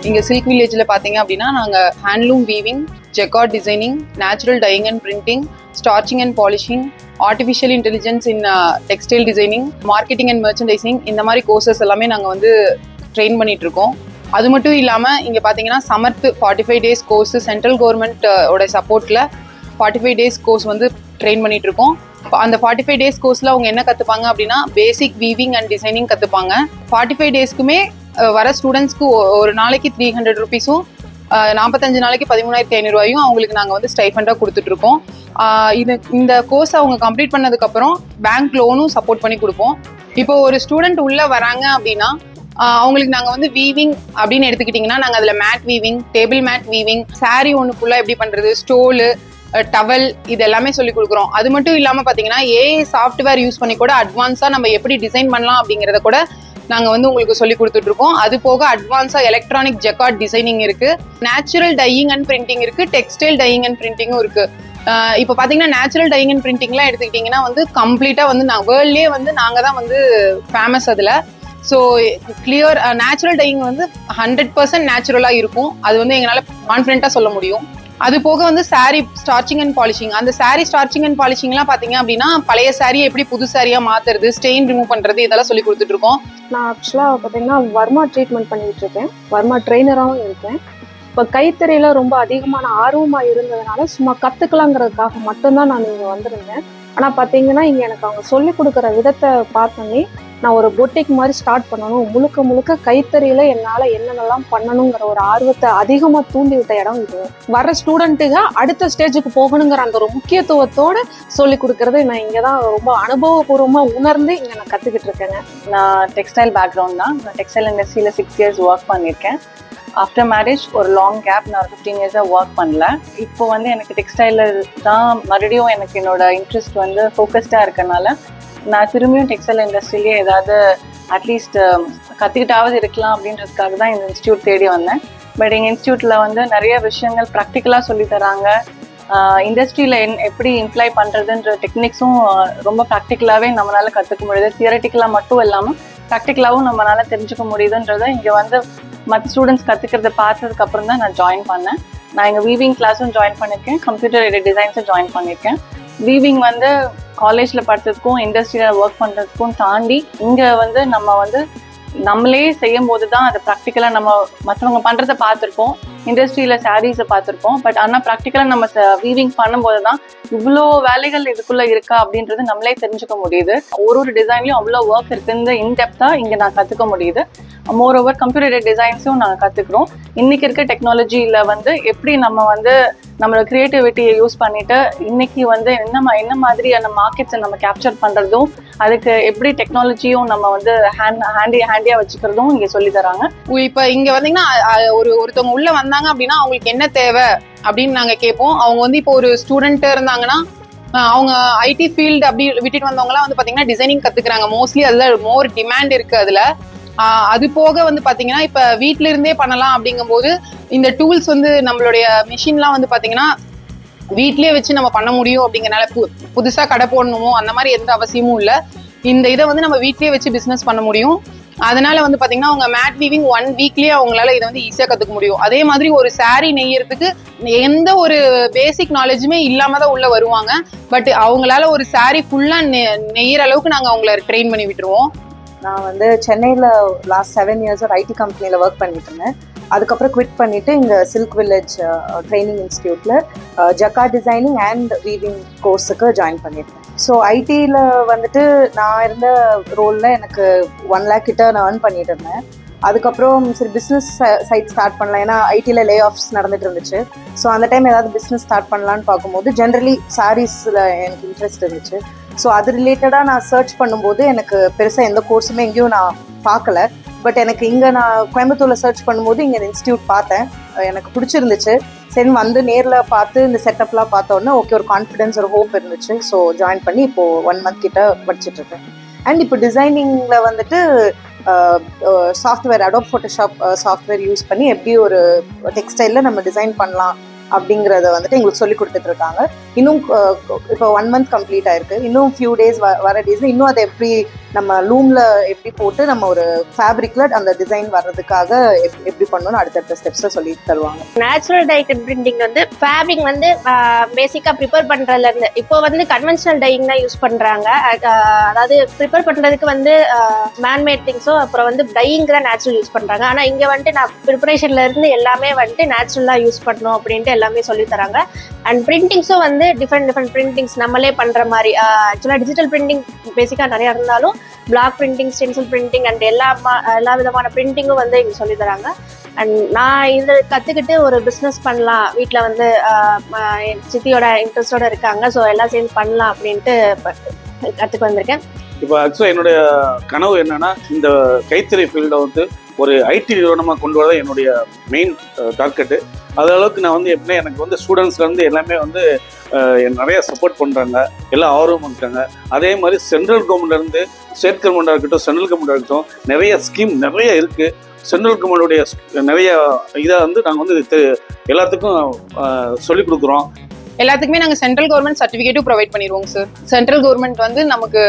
இங்கே சில்க் வில்லேஜில் பார்த்தீங்க அப்படின்னா நாங்கள் handloom weaving, jacquard designing, natural dyeing and printing, starching and polishing, artificial intelligence in textile designing, marketing and merchandising, இந்த மாதிரி கோர்சஸ் எல்லாமே நாங்கள் வந்து ட்ரெயின் பண்ணிட்டு இருக்கோம். அது மட்டும் இல்லாமல் இங்கே பார்த்தீங்கன்னா சமர்த் 45 days கோர்ஸ் சென்ட்ரல் கவர்மெண்ட்டோட சப்போர்ட்டில் 45 days கோர்ஸ் வந்து ட்ரெயின் பண்ணிட்டு இருக்கோம். அந்த 45 days கோர்ஸில் அவங்க என்ன கற்றுப்பாங்க அப்படின்னா பேசிக் வீவிங் அண்ட் டிசைனிங் கற்றுப்பாங்க. 45 daysக்குமே வர ஸ்டூடெண்ட்ஸ்க்கு ஒரு நாளைக்கு 300 rupees-உம் 45 நாளைக்கு 13,500 ரூபாயும் அவங்களுக்கு நாங்கள் வந்து ஸ்டைஃபண்டாக கொடுத்துட்ருக்கோம். இந்த கோர்ஸ் அவங்க கம்ப்ளீட் பண்ணதுக்கப்புறம் பேங்க் லோனும் சப்போர்ட் பண்ணி கொடுப்போம். இப்போ ஒரு ஸ்டூடெண்ட் உள்ளே வராங்க அப்படின்னா அவங்களுக்கு நாங்கள் வந்து வீவிங் அப்படின்னு எடுத்துக்கிட்டிங்கன்னா நாங்கள் அதில் mat weaving, table mat weaving, sari ஒன்று ஃபுல்லாக எப்படி பண்ணுறது, ஸ்டோலு, டவல், இது எல்லாமே சொல்லி கொடுக்குறோம். அது மட்டும் இல்லாமல் பார்த்தீங்கன்னா ஏஐ சாஃப்ட்வேர் யூஸ் பண்ணி கூட அட்வான்ஸாக நம்ம எப்படி டிசைன் பண்ணலாம் அப்படிங்கிறத கூட நாங்கள் வந்து உங்களுக்கு சொல்லி கொடுத்துட்ருக்கோம். அது போக அட்வான்ஸாக எலக்ட்ரானிக் ஜெக்கார்ட் டிசைனிங் இருக்குது, நேச்சுரல் டையிங் அண்ட் பிரிண்டிங் இருக்குது, டெக்ஸ்டைல் டையிங் அண்ட் பிரிண்டிங்கும் இருக்குது. இப்போ பார்த்தீங்கன்னா நேச்சுரல் டையிங் அண்ட் பிரிண்டிங்லாம் எடுத்துக்கிட்டிங்கன்னா வந்து கம்ப்ளீட்டாக வந்து வேர்ல்ட்லேயே வந்து நாங்கள் தான் வந்து ஃபேமஸ் அதில். ஸோ கிளியர் நேச்சுரல் டையிங் வந்து 100% நேச்சுரலாக இருக்கும். அது வந்து எங்களால் கான்ஃபிடென்ட்டாக சொல்ல முடியும். அது போக வந்து சாரீ ஸ்டார்ச்சிங் அண்ட் பாலிஷிங், அந்த சாரீ ஸ்டார்ச்சிங் அண்ட் பாலிஷிங்லாம் பார்த்தீங்க அப்படின்னா பழைய சாரியை எப்படி புது சாரியாக மாற்றுறது, ஸ்டெயின் ரிமூவ் பண்ணுறது, இதெல்லாம் சொல்லி கொடுத்துட்ருக்கோம். நான் ஆக்சுவலாக பார்த்தீங்கன்னா வர்மா ட்ரீட்மெண்ட் பண்ணிகிட்டு இருக்கேன், வர்மா ட்ரெயினராகவும் இருக்கேன். இப்போ கைத்தறியில் ரொம்ப அதிகமான ஆர்வமாக இருந்ததுனால சும்மா கற்றுக்கலாங்கிறதுக்காக மட்டும்தான் நான் இங்கே வந்திருந்தேன். ஆனால் பார்த்தீங்கன்னா இங்கே எனக்கு அவங்க சொல்லிக் கொடுக்குற விதத்தை பார்த்தோன்னே நான் ஒரு பொட்டிக் மாதிரி ஸ்டார்ட் பண்ணணும், முழுக்க முழுக்க கைத்தறியில் என்னால் என்னென்னலாம் பண்ணணுங்கிற ஒரு ஆர்வத்தை அதிகமாக தூண்டி விட்ட இடம் இது. வர ஸ்டூடெண்ட்டுங்க அடுத்த ஸ்டேஜுக்கு போகணுங்கிற அந்த ஒரு முக்கியத்துவத்தோடு சொல்லிக் கொடுக்கறது நான் இங்கே தான் ரொம்ப அனுபவபூர்வமாக உணர்ந்து இங்கே நான் கற்றுக்கிட்டு இருக்கேங்க. நான் டெக்ஸ்டைல் பேக்ரவுண்ட் தான். நான் டெக்ஸ்டைல் இண்டஸ்ட்ரியில் 6 years ஒர்க் பண்ணியிருக்கேன். ஆஃப்டர் மேரேஜ் ஒரு லாங் கேப், நான் ஒரு 15 years ஒர்க் பண்ணல. இப்போ வந்து எனக்கு டெக்ஸ்டைலில் தான் மறுபடியும் எனக்கு என்னோட இன்ட்ரெஸ்ட் வந்து ஃபோக்கஸ்டாக இருக்கனால நான் திரும்பியும் டெக்ஸ்டைல் இண்டஸ்ட்ரியிலே ஏதாவது அட்லீஸ்ட் கற்றுக்கிட்டாவது இருக்கலாம் அப்படின்றதுக்காக தான் இந்த இன்ஸ்டியூட் தேடி வந்தேன். பட் எங்கள் இன்ஸ்டியூட்டில் வந்து நிறைய விஷயங்கள் ப்ராக்டிக்கலாக சொல்லித்தராங்க. இண்டஸ்ட்ரியில் எப்படி இம்ப்ளை பண்ணுறதுன்ற டெக்னிக்ஸும் ரொம்ப ப்ராக்டிக்கலாகவே நம்மளால் கற்றுக்க முடியுது. தியரட்டிக்கலாக மட்டும் இல்லாமல் ப்ராக்டிக்கலாகவும் நம்மளால் தெரிஞ்சுக்க முடியுதுன்றதை இங்கே வந்து மற்ற ஸ்டூடெண்ட்ஸ் கற்றுக்கிறத பார்த்ததுக்கப்புறம் தான் நான் ஜாயின் பண்ணேன். நான் எங்கள் வீவிங் கிளாஸும் ஜாயின் பண்ணியிருக்கேன், கம்ப்யூட்டர் எடிட் டிசைன்ஸும் ஜாயின் பண்ணியிருக்கேன். வீவிங் வந்து காலேஜில் படித்ததுக்கும் இண்டஸ்ட்ரியில் ஒர்க் பண்ணுறதுக்கும் தாண்டி இங்கே வந்து நம்ம வந்து நம்மளே செய்யும் போது தான் அதை ப்ராக்டிக்கலாக நம்ம மற்றவங்க பண்ணுறதை பார்த்துருக்கோம், இண்டஸ்ட்ரியில் சாரீஸை பார்த்துருக்கோம். பட் ஆனால் ப்ராக்டிக்கலாக நம்ம வீவிங் பண்ணும்போது தான் இவ்வளோ வேலைகள் இதுக்குள்ளே இருக்கா அப்படின்றது நம்மளே தெரிஞ்சுக்க முடியுது. ஒரு டிசைன்லையும் அவ்வளோ ஒர்க் இருக்குன்னு இன்டெப்த்தாக இங்கே நான் கற்றுக்க முடியுது. மோர் ஓவர் கம்ப்யூட்டர் டிசைன்ஸும் நாங்கள் கற்றுக்குறோம். இன்றைக்கி இருக்க டெக்னாலஜியில் வந்து எப்படி நம்ம வந்து நம்மளோட க்ரியேட்டிவிட்டியை யூஸ் பண்ணிவிட்டு இன்றைக்கி வந்து என்ன மாதிரியான மார்க்கெட்ஸை நம்ம கேப்சர் பண்ணுறதும், அதுக்கு எப்படி டெக்னாலஜியும் நம்ம வந்து ஹேண்டியாக வச்சுக்கிறதும் இங்கே சொல்லி தராங்க. இப்போ இங்கே வந்தீங்கன்னா ஒருத்தவங்க உள்ளே வந்தாங்க அப்படின்னா அவங்களுக்கு என்ன தேவை அப்படின்னு நாங்கள் கேட்போம். அவங்க வந்து இப்போ ஒரு ஸ்டூடெண்ட்டு இருந்தாங்கன்னா அவங்க ஐடி ஃபீல்டு அப்படி விட்டுட்டு வந்தவங்கலாம் வந்து பார்த்தீங்கன்னா டிசைனிங் கற்றுக்குறாங்க. மோஸ்ட்லி அதில் மோர் டிமாண்ட் இருக்குது. அதில் அது போக வந்து பார்த்தீங்கன்னா இப்போ வீட்டில இருந்தே பண்ணலாம் அப்படிங்கும்போது இந்த டூல்ஸ் வந்து நம்மளுடைய மிஷின்லாம் வந்து பார்த்தீங்கன்னா வீட்லேயே வச்சு நம்ம பண்ண முடியும் அப்படிங்கிறனால புதுசாக கடை போடணுமோ அந்த மாதிரி எந்த அவசியமும் இல்லை. இந்த இதை வந்து நம்ம வீட்லேயே வச்சு பிஸ்னஸ் பண்ண முடியும். அதனால வந்து பார்த்தீங்கன்னா அவங்க மேட் வீவிங் 1 weekலேயே அவங்களால இதை வந்து ஈஸியாக கற்றுக்க முடியும். அதே மாதிரி ஒரு சாரீ நெய்யறதுக்கு எந்த ஒரு பேசிக் நாலேஜுமே இல்லாமல் தான் உள்ளே வருவாங்க. பட் அவங்களால ஒரு சாரீ ஃபுல்லாக நெய்யற அளவுக்கு நாங்கள் அவங்கள ட்ரெயின் பண்ணி விட்டுருவோம். நான் வந்து சென்னையில் லாஸ்ட் 7 years ஒரு ஐடி கம்பெனியில் ஒர்க் பண்ணிட்டு இருந்தேன். அதுக்கப்புறம் குவிட் பண்ணிவிட்டு இங்கே சில்க் வில்லேஜ் ட்ரைனிங் இன்ஸ்டியூட்டில் ஜக்கார்ட் டிசைனிங் அண்ட் வீவிங் கோர்ஸுக்கு ஜாயின் பண்ணியிருக்கேன். ஸோ ஐடியில் வந்துட்டு நான் இருந்த ரோலில் எனக்கு 1 lakh கிட்ட நான் earn பண்ணிட்டு இருந்தேன். அதுக்கப்புறம் சரி பிஸ்னஸ் சைட் ஸ்டார்ட் பண்ணலாம், ஏன்னா ஐடியில் லே ஆஃப்ஸ் நடந்துட்டு இருந்துச்சு. ஸோ அந்த டைம் ஏதாவது பிஸ்னஸ் ஸ்டார்ட் பண்ணலான்னு பார்க்கும்போது ஜென்ரலி சாரீஸில் எனக்கு இன்ட்ரெஸ்ட் இருந்துச்சு. ஸோ அது ரிலேட்டடாக நான் சர்ச் பண்ணும்போது எனக்கு பெருசாக எந்த கோர்ஸுமே எங்கேயும் நான் பார்க்கல. பட் எனக்கு இங்கே நான் கோயம்புத்தூரில் சர்ச் பண்ணும்போது இங்கே இன்ஸ்டியூட் பார்த்தேன், எனக்கு பிடிச்சிருந்துச்சு. சரி வந்து நேரில் பார்த்து இந்த செட்டப்லாம் பார்த்தோன்னே ஓகே ஒரு கான்ஃபிடென்ஸ் ஒரு ஹோப் இருந்துச்சு. ஸோ ஜாயின் பண்ணி இப்போது 1 month கிட்ட படிச்சுட்ருக்கேன். அண்ட் இப்போ டிசைனிங்கில் வந்துட்டு software Adobe Photoshop software use பண்ணி எப்படி ஒரு டெக்ஸ்டைலில் நம்ம டிசைன் பண்ணலாம் அப்படிங்கிறத வந்துட்டு எங்களுக்கு சொல்லி கொடுத்துட்ருக்காங்க. இன்னும் இப்போ 1 month கம்ப்ளீட் ஆயிருக்கு. இன்னும் ஃபியூ டேஸ் வர டேஸ் இன்னும் அதை எப்படி நம்ம லூம்ல எப்படி போட்டு நம்ம ஒரு ஃபேப்ரிக்ல அந்த டிசைன் வர்றதுக்காக எப்படி பண்ணணும்னு அடுத்தடுத்த ஸ்டெப்ஸை சொல்லி தருவாங்க. நேச்சுரல் டையிங் பிரிண்டிங் வந்து ஃபேப்ரிக் வந்து பேசிக்காக ப்ரிப்பேர் பண்ணுறதுல இருந்து இப்போ வந்து கன்வென்ஷனல் டையிங் தான் யூஸ் பண்ணுறாங்க. அதாவது ப்ரிப்பேர் பண்ணுறதுக்கு வந்து மேன்மேட் திங்ஸும் அப்புறம் வந்து டையிங் தான் நேச்சுரல் யூஸ் பண்ணுறாங்க. ஆனால் இங்கே வந்துட்டு நான் ப்ரிப்பரேஷன்ல இருந்து எல்லாமே வந்துட்டு நேச்சுரலாக யூஸ் பண்ணணும் அப்படின்ட்டு எல்லாமே சொல்லி தராங்க. அண்ட் பிரிண்டிங்ஸும் வந்து டிஃப்ரெண்ட் பிரிண்டிங்ஸ் நம்மளே பண்ணுற மாதிரி. ஆக்சுவலாக டிஜிட்டல் பிரிண்டிங் பேசிக்காக நிறையா இருந்தாலும் block printing, stencil printing and எல்லா விதமான பிரிண்டிங்கும் வந்து இங்கே சொல்லி தராங்க. அண்ட் நான் இதை கற்றுக்கிட்டு ஒரு பிஸ்னஸ் பண்ணலாம், வீட்டில் வந்து என் சித்தியோட இன்ட்ரெஸ்டோட இருக்காங்க, ஸோ எல்லாம் சேர்ந்து பண்ணலாம் அப்படின்ட்டு கற்றுக்கு வந்திருக்கேன். இப்போ ஆக்சுவலாக என்னுடைய கனவு என்னன்னா, இந்த கைத்தறி ஃபீல்டை வந்து ஒரு ஐடி நிறுவனமாக கொண்டு வரதான் என்னுடைய மெயின் டார்கெட்டு. அது அளவுக்கு நான் வந்து எப்படின்னா எனக்கு வந்து ஸ்டூடெண்ட்ஸ்லேருந்து எல்லாமே வந்து நிறைய சப்போர்ட் பண்ணுறாங்க, எல்லாம் ஆர்வம் இருக்காங்க. அதே மாதிரி சென்ட்ரல் கவர்மெண்ட்லேருந்து ஸ்டேட் கவர்மெண்ட்டாக இருக்கட்டும், சென்ட்ரல் கவர்மெண்ட்டாக இருக்கட்டும், நிறைய ஸ்கீம் நிறைய இருக்குது. சென்ட்ரல் கவர்மெண்ட்டுடைய நிறைய இதை வந்து நாங்கள் வந்து எல்லாத்துக்கும் சொல்லிக் கொடுக்குறோம். எல்லாத்துக்குமே நாங்கள் சென்ட்ரல் கவர்மெண்ட் சர்டிஃபிகேட்டும் ப்ரொவைட் பண்ணிடுவோங்க சார். சென்ட்ரல் கவர்மெண்ட் வந்து நமக்கு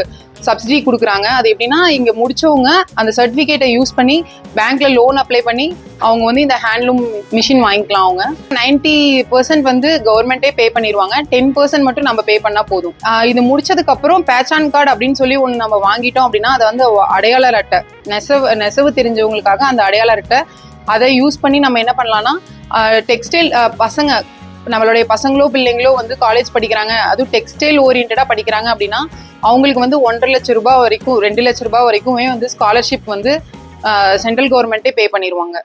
சப்சிடி கொடுக்குறாங்க. அது எப்படின்னா, இங்கே முடிச்சவங்க அந்த சர்டிஃபிகேட்டை யூஸ் பண்ணி பேங்க்ல லோன் அப்ளை பண்ணி அவங்க வந்து இந்த ஹேண்ட்லூம் மிஷின் வாங்கிக்கலாம். அவங்க 90% வந்து கவர்மெண்ட்டே பே பண்ணிடுவாங்க, 10% மட்டும் நம்ம பே பண்ணால் போதும். இது முடிச்சதுக்கு அப்புறம் பேச்சான் கார்டு அப்படின்னு சொல்லி ஒன்று நம்ம வாங்கிட்டோம் அப்படின்னா, அதை வந்து அடையாள அட்டை, நெசவு தெரிஞ்சவங்களுக்காக அந்த அடையாள அட்டை, அதை யூஸ் பண்ணி நம்ம என்ன பண்ணலாம்னா, டெக்ஸ்டைல் பசங்க, நம்மளுடைய பசங்களோ பிள்ளைங்களோ வந்து காலேஜ் படிக்கிறாங்க, அதுவும் டெக்ஸ்டைல் ஓரியன்டாக படிக்கிறாங்க அப்படின்னா அவங்களுக்கு வந்து 1.5 லட்சம் ரூபாய் வரைக்கும் 2 லட்சம் ரூபாய் வரைக்குமே வந்து ஸ்காலர்ஷிப் வந்து சென்ட்ரல் கவர்மெண்ட்டே பே பண்ணிடுவாங்க.